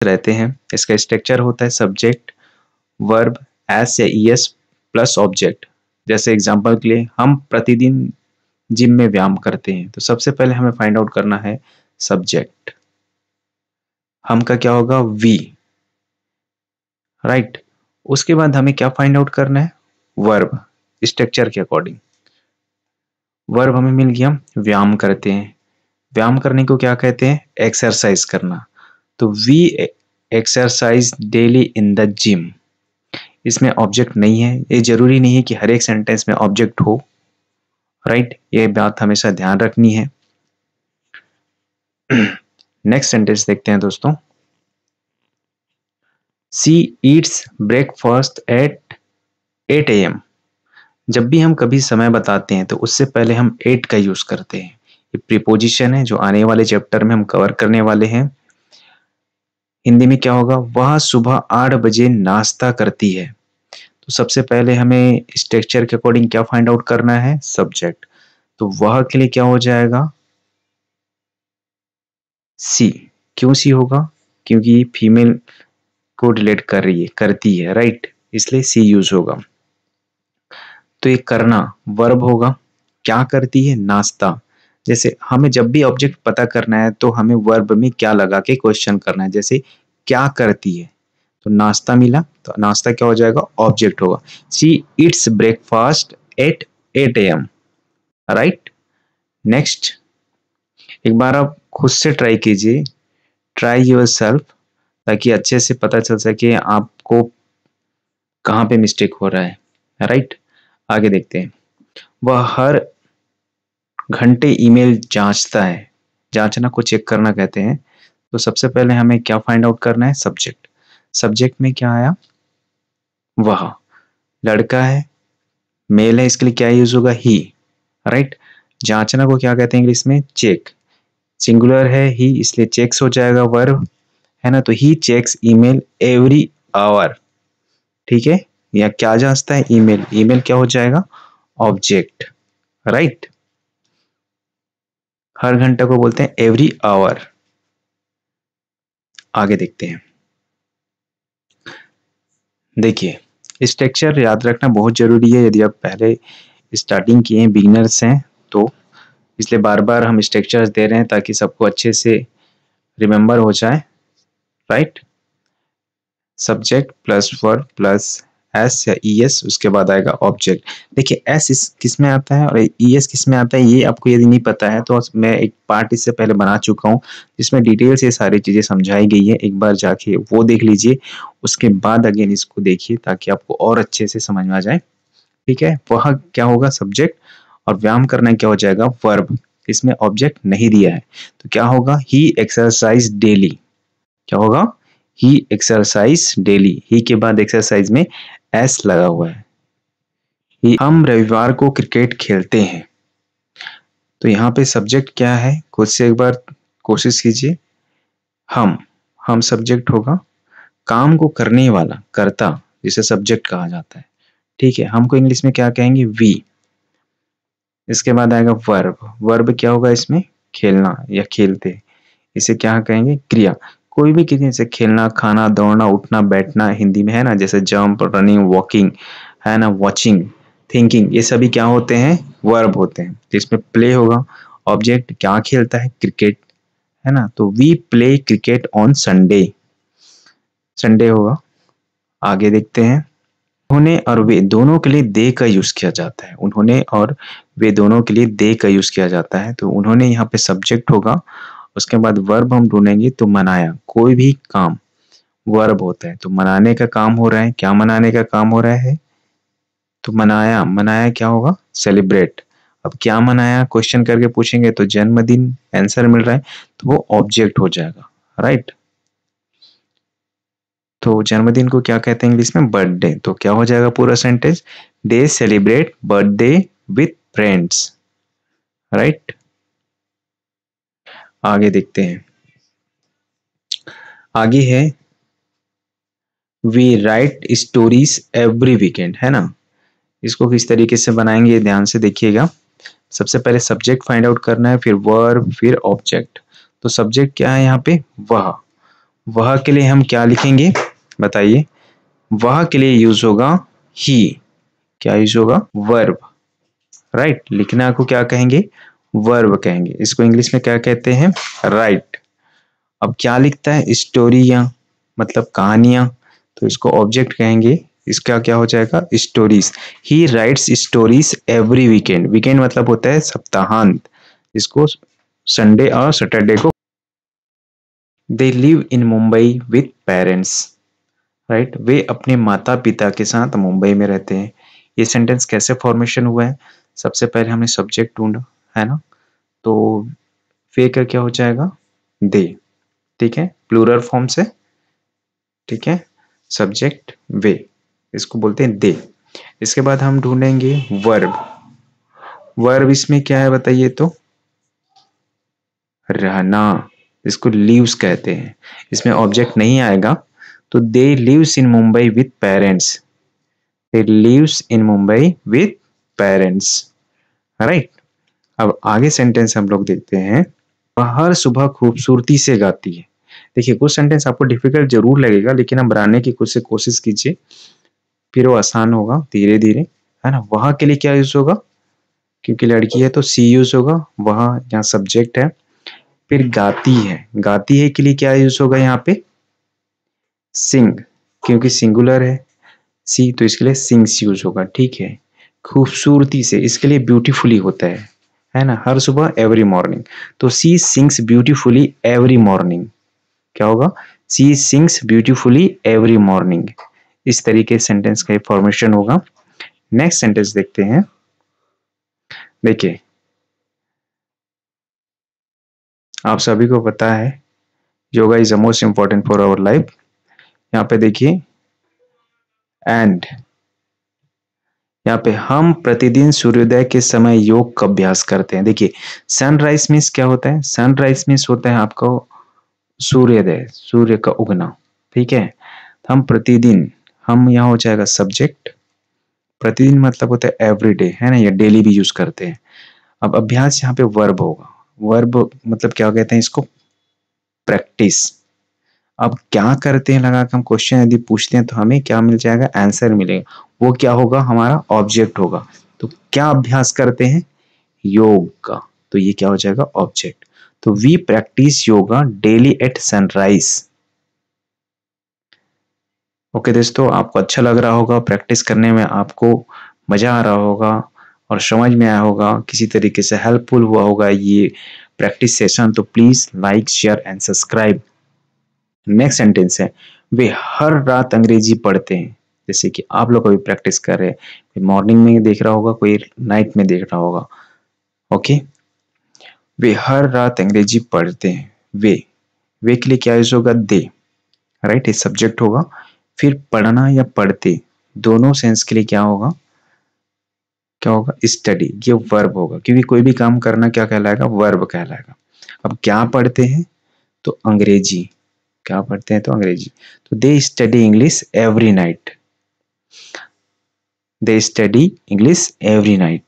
रहते हैं। इसका स्ट्रक्चर होता है सब्जेक्ट, वर्ब, एस या ईएस प्लस ऑब्जेक्ट। जैसे एग्जांपल के लिए हम प्रतिदिन जिम में व्यायाम करते हैं, तो सबसे पहले हमें फाइंड आउट करना है सब्जेक्ट। हम का क्या होगा, वी, राइट। उसके बाद हमें क्या फाइंड आउट करना है, वर्ब, स्ट्रक्चर के अकॉर्डिंग। वर्ब हमें मिल गया, व्यायाम करते हैं। व्यायाम करने को क्या कहते हैं, एक्सरसाइज करना। तो we exercise daily in the gym. इसमें ऑब्जेक्ट नहीं है, ये जरूरी नहीं है कि हर एक सेंटेंस में ऑब्जेक्ट हो, राइट। ये बात हमेशा ध्यान रखनी है। नेक्स्ट सेंटेंस देखते हैं दोस्तों। She Yeats breakfast at 8 AM। जब भी हम कभी समय बताते हैं तो उससे पहले हम 8 का यूज करते हैं। ये प्रीपोजिशन है जो आने वाले चैप्टर में हम कवर करने वाले हैं। हिंदी में क्या होगा, वह सुबह 8 बजे नाश्ता करती है। तो सबसे पहले हमें स्ट्रक्चर के अकॉर्डिंग क्या फाइंड आउट करना है, सब्जेक्ट। तो वह के लिए क्या हो जाएगा, सी। क्यों सी होगा, क्योंकि फीमेल को रिलेट कर रही है, करती है, राइट, इसलिए सी यूज होगा। तो ये करना वर्ब होगा, क्या करती है, नाश्ता। जैसे हमें जब भी ऑब्जेक्ट पता करना है तो हमें वर्ब में क्या लगा के क्वेश्चन करना है। जैसे क्या करती है, तो नाश्ता मिला, तो नाश्ता क्या हो जाएगा, ऑब्जेक्ट होगा। She Yeats breakfast at 8 AM, right. Next, एक बार आप खुद से ट्राई कीजिए, ट्राई योर सेल्फ, ताकि अच्छे से पता चल सके आपको कहाँ पे मिस्टेक हो रहा है, राइट। आगे देखते हैं। वह हर घंटे ईमेल जांचता है। जांचना को चेक करना कहते हैं। तो सबसे पहले हमें क्या फाइंड आउट करना है, सब्जेक्ट। सब्जेक्ट में क्या आया, वह लड़का है, मेल है, इसके लिए क्या यूज होगा, ही, राइट। जांचना को क्या कहते हैं इंग्लिश में, चेक। सिंगुलर है ही, इसलिए चेक्स हो जाएगा वर्ब, है ना। तो ही चेक्स ईमेल एवरी आवर, ठीक है। या क्या जांचता है, ईमेल। ईमेल क्या हो जाएगा, ऑब्जेक्ट, राइट। हर घंटे को बोलते हैं एवरी आवर। आगे देखते हैं। देखिए, स्ट्रक्चर याद रखना बहुत जरूरी है। यदि आप पहले स्टार्टिंग किए हैं, बिगिनर्स हैं, तो इसलिए बार बार हम स्ट्रक्चर्स दे रहे हैं ताकि सबको अच्छे से रिमेंबर हो जाए, right. Subject plus verb plus S या ईएस, उसके बाद आएगा ऑब्जेक्ट। देखिए, एस किस में आता है और ईएस किस में आता है, ये आपको यदि नहीं पता है तो मैं एक पार्ट इससे पहले बना चुका हूँ जिसमें डिटेल से सारी चीजें समझाई गई है। एक बार जाके वो देख लीजिए, उसके बाद अगेन इसको देखिए ताकि आपको और अच्छे से समझ में आ जाए, ठीक है। वह क्या होगा, सब्जेक्ट, और व्यायाम करना क्या हो जाएगा, वर्ब। इसमें ऑब्जेक्ट नहीं दिया है, तो क्या होगा, ही एक्सरसाइज डेली। क्या होगा, ही एक्सरसाइज डेली। ही के बाद एक्सरसाइज में एस लगा हुआ है। हम रविवार को क्रिकेट खेलते हैं। तो यहाँ पे सब्जेक्ट क्या है, खुद से एक बार कोशिश कीजिए। हम सब्जेक्ट होगा, काम को करने वाला, करता, जिसे सब्जेक्ट कहा जाता है, ठीक है। हमको इंग्लिश में क्या कहेंगे, वी। इसके बाद आएगा वर्ब। वर्ब क्या होगा इसमें, खेलना या खेलते, इसे क्या कहेंगे, क्रिया। कोई भी क्रिया, जैसे खेलना, खाना, दौड़ना, उठना, बैठना, हिंदी में है ना, जैसे जंप, रनिंग, वॉकिंग, है ना, वॉचिंग, थिंकिंग, ये सभी क्या होते हैं, वर्ब होते हैं। जिसमें प्ले होगा, ऑब्जेक्ट क्या खेलता है, क्रिकेट, है ना। तो we play cricket on Sunday, Sunday होगा। आगे देखते हैं। उन्होंने और वे दोनों के लिए दे का यूज किया जाता है। उन्होंने और वे दोनों के लिए दे का यूज किया जाता है। तो उन्होंने यहाँ पे सब्जेक्ट होगा, उसके बाद वर्ब हम ढूंढेंगे। तो मनाया, कोई भी काम वर्ब होता है। तो मनाने का काम हो रहा है, क्या मनाने का काम हो रहा है, तो मनाया, मनाया क्या होगा, सेलिब्रेट। अब क्या मनाया, क्वेश्चन करके पूछेंगे तो जन्मदिन आंसर मिल रहा है, तो वो ऑब्जेक्ट हो जाएगा, राइट। तो जन्मदिन को क्या कहते हैं इंग्लिश में, बर्थडे। तो क्या हो जाएगा पूरा sentence, they celebrate birthday with friends, right. आगे देखते हैं। आगे है, we write stories every weekend, है ना। इसको किस तरीके से बनाएंगे, ध्यान से देखिएगा। सबसे पहले सब्जेक्ट फाइंड आउट करना है, फिर वर्ब, फिर ऑब्जेक्ट। तो सब्जेक्ट क्या है यहाँ पे, वह। वह के लिए हम क्या लिखेंगे बताइए? वह के लिए यूज होगा ही। क्या यूज होगा? वर्ब। राइट, लिखना को क्या कहेंगे? वर्ब कहेंगे। इसको इंग्लिश में क्या कहते हैं? राइट। अब क्या लिखता है? स्टोरियां, मतलब कहानियां, तो इसको ऑब्जेक्ट कहेंगे। इसका क्या हो जाएगा? Stories. He writes stories every weekend. Weekend मतलब होता है सप्ताहांत, इसको संडे और सैटरडे को। They live in Mumbai with parents. Right, वे अपने माता पिता के साथ मुंबई में रहते हैं। ये सेंटेंस कैसे फॉर्मेशन हुआ है? सबसे पहले हमने सब्जेक्ट ढूंढा, है ना, तो वे का क्या हो जाएगा? दे। ठीक है, प्लूरल फॉर्म से। ठीक है, सब्जेक्ट वे, इसको बोलते हैं दे। इसके बाद हम ढूंढेंगे वर्ब। वर्ब इसमें क्या है बताइए तो? रहना, इसको लीव्स कहते हैं। इसमें ऑब्जेक्ट नहीं आएगा, तो they lives in Mumbai with parents. They lives in Mumbai with parents. Right. अब आगे सेंटेंस हम लोग देखते हैं। वह हर सुबह खूबसूरती से गाती है। देखिए, कुछ सेंटेंस आपको डिफिकल्ट जरूर लगेगा, लेकिन हम बनाने की कोशिश कीजिए, फिर वो आसान होगा धीरे धीरे, है ना। वहां के लिए क्या यूज होगा? क्योंकि लड़की है तो सी यूज होगा। वहां यहाँ सब्जेक्ट है। फिर गाती है, गाती है के लिए क्या यूज होगा यहाँ पे? सिंग, क्योंकि सिंगुलर है सी, तो इसके लिए सिंग्स यूज होगा। ठीक है। खूबसूरती से, इसके लिए ब्यूटीफुली होता है ना। हर सुबह एवरी मॉर्निंग, तो सी सिंग्स ब्यूटीफुली एवरी मॉर्निंग। क्या होगा? सी सिंग्स ब्यूटीफुली एवरी मॉर्निंग। इस तरीके सेंटेंस का फॉर्मेशन होगा। नेक्स्ट सेंटेंस देखते हैं। देखिए, आप सभी को पता है yoga is the most important for our life. यहाँ पे देखिए, एंड यहाँ पे हम प्रतिदिन सूर्योदय के समय योग का अभ्यास करते हैं। देखिए, सनराइज मीन्स क्या होता है? सनराइज मीन्स होता है आपको सूर्योदय, सूर्य का उगना। ठीक है, हम प्रतिदिन, हम यहाँ हो जाएगा सब्जेक्ट। प्रतिदिन मतलब होता है एवरीडे, है ना, या डेली भी यूज करते हैं। अब अभ्यास यहाँ पे वर्ब होगा। वर्ब मतलब क्या कहते हैं इसको? प्रैक्टिस। अब क्या करते हैं लगा के हम क्वेश्चन यदि पूछते हैं तो हमें क्या मिल जाएगा? आंसर मिलेगा। वो क्या होगा? हमारा ऑब्जेक्ट होगा। तो क्या अभ्यास करते हैं? योग का, तो ये क्या हो जाएगा? ऑब्जेक्ट। तो we practice yoga daily at sunrise. Okay दोस्तों, आपको अच्छा लग रहा होगा, प्रैक्टिस करने में आपको मजा आ रहा होगा और समझ में आया होगा, किसी तरीके से हेल्पफुल हुआ होगा ये प्रैक्टिस सेशन। तो please like, share and subscribe. Next sentence है, वे हर रात अंग्रेजी पढ़ते हैं। जैसे कि आप लोग अभी प्रैक्टिस कर रहे हैं, मॉर्निंग में देख रहा होगा, कोई नाइट में देख रहा होगा। ओके, वे हर रात अंग्रेजी पढ़ते हैं। वे के लिए क्या यूज होगा? दे। राइट, ये सब्जेक्ट होगा। फिर पढ़ना या पढ़ते, दोनों सेंस के लिए क्या होगा? क्या होगा? स्टडी। ये वर्ब होगा, क्योंकि कोई भी काम करना क्या कहलाएगा? वर्ब कहलाएगा। अब क्या पढ़ते हैं? तो अंग्रेजी। क्या पढ़ते हैं? तो अंग्रेजी। तो they study English every night. They study English every night.